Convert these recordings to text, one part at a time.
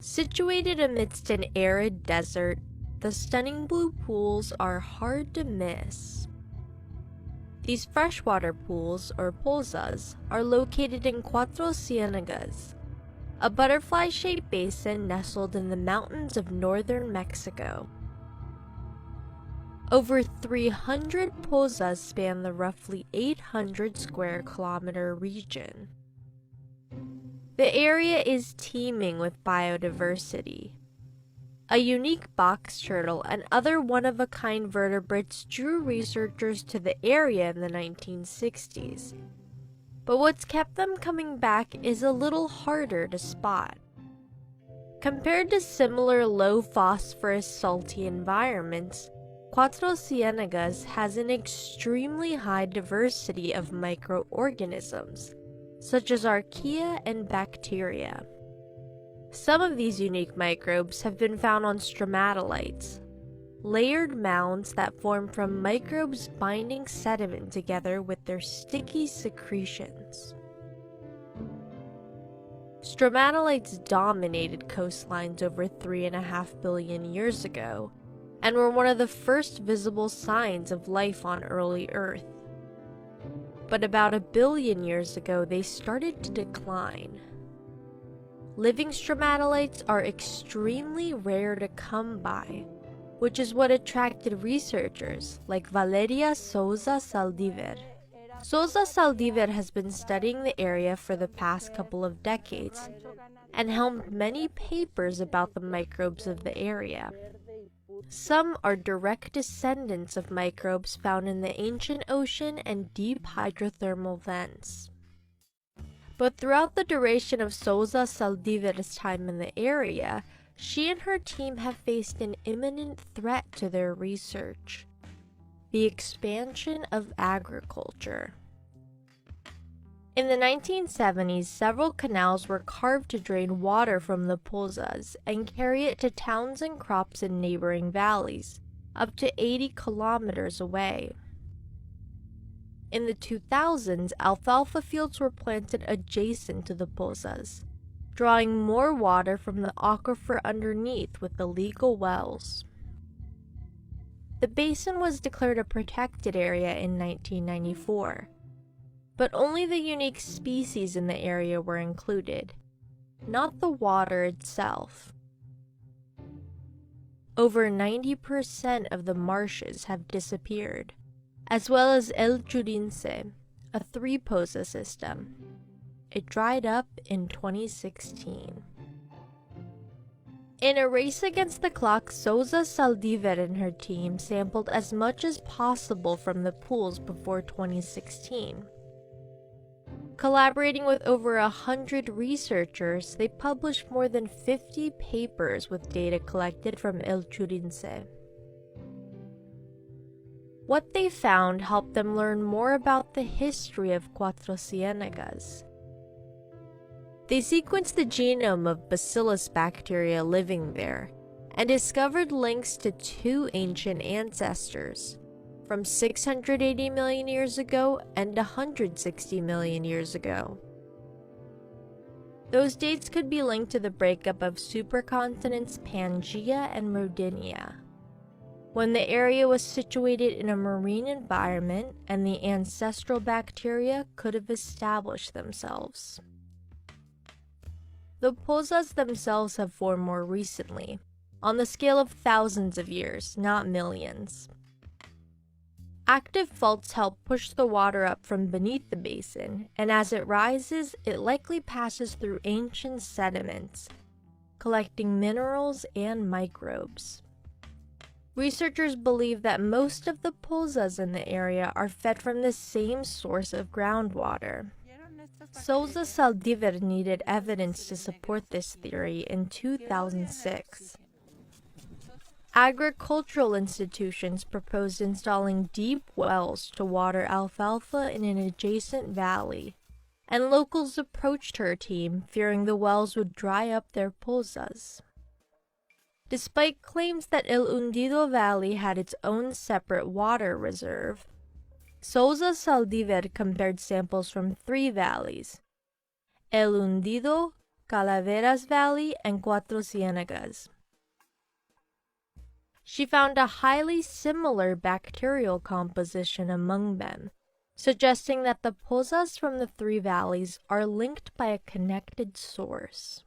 Situated amidst an arid desert, the stunning blue pools are hard to miss. These freshwater pools, or pozas, are located in Cuatro Ciénegas, a butterfly-shaped basin nestled in the mountains of northern Mexico. Over 300 pozas span the roughly 800 square kilometer region. The area is teeming with biodiversity. A unique box turtle and other one-of-a-kind vertebrates drew researchers to the area in the 1960s. But what's kept them coming back is a little harder to spot. Compared to similar low-phosphorus salty environments, Cuatro Ciénegas has an extremely high diversity of microorganisms, such as archaea and bacteria. Some of these unique microbes have been found on stromatolites, layered mounds that form from microbes binding sediment together with their sticky secretions. Stromatolites dominated coastlines over 3.5 billion years ago, and were one of the first visible signs of life on early Earth. But about 1 billion years ago, they started to decline. Living stromatolites are extremely rare to come by, which is what attracted researchers like Valeria Souza Saldivar. Souza Saldivar has been studying the area for the past couple of decades and helmed many papers about the microbes of the area. Some are direct descendants of microbes found in the ancient ocean and deep hydrothermal vents. But throughout the duration of Souza Saldivar's time in the area, she and her team have faced an imminent threat to their research: the expansion of agriculture. In the 1970s, several canals were carved to drain water from the pozas and carry it to towns and crops in neighboring valleys, up to 80 kilometers away. In the 2000s, alfalfa fields were planted adjacent to the pozas, drawing more water from the aquifer underneath with illegal wells. The basin was declared a protected area in 1994, but only the unique species in the area were included, not the water itself. Over 90% of the marshes have disappeared, as well as El Churince, a 3-poza system. It dried up in 2016. In a race against the clock, Souza Saldivar and her team sampled as much as possible from the pools before 2016. Collaborating with over 100 researchers, they published more than 50 papers with data collected from El Churince. What they found helped them learn more about the history of Cuatro Ciénegas. They sequenced the genome of bacillus bacteria living there and discovered links to 2 ancient ancestors, from 680 million years ago and 160 million years ago. Those dates could be linked to the breakup of supercontinents Pangaea and Rodinia, when the area was situated in a marine environment and the ancestral bacteria could have established themselves. The pozas themselves have formed more recently, on the scale of thousands of years, not millions. Active faults help push the water up from beneath the basin, and as it rises, it likely passes through ancient sediments, collecting minerals and microbes. Researchers believe that most of the pozas in the area are fed from the same source of groundwater. Souza Saldivar needed evidence to support this theory in 2006. Agricultural institutions proposed installing deep wells to water alfalfa in an adjacent valley, and locals approached her team, fearing the wells would dry up their pozas. Despite claims that El Hundido Valley had its own separate water reserve, Souza Saldivar compared samples from 3 valleys: El Hundido, Calaveras Valley, and Cuatro Ciénegas. She found a highly similar bacterial composition among them, suggesting that the pozas from the three valleys are linked by a connected source.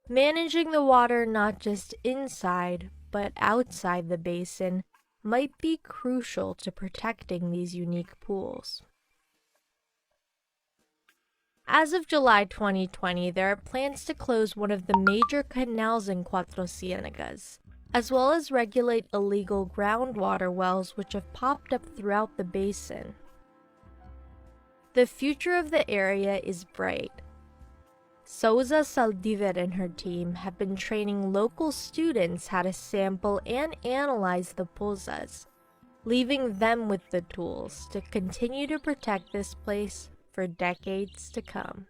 Managing the water not just inside, but outside the basin might be crucial to protecting these unique pools. As of July 2020, there are plans to close one of the major canals in Cuatro Ciénegas, as well as regulate illegal groundwater wells which have popped up throughout the basin. The future of the area is bright. Souza Saldivar and her team have been training local students how to sample and analyze the pozas, leaving them with the tools to continue to protect this place for decades to come.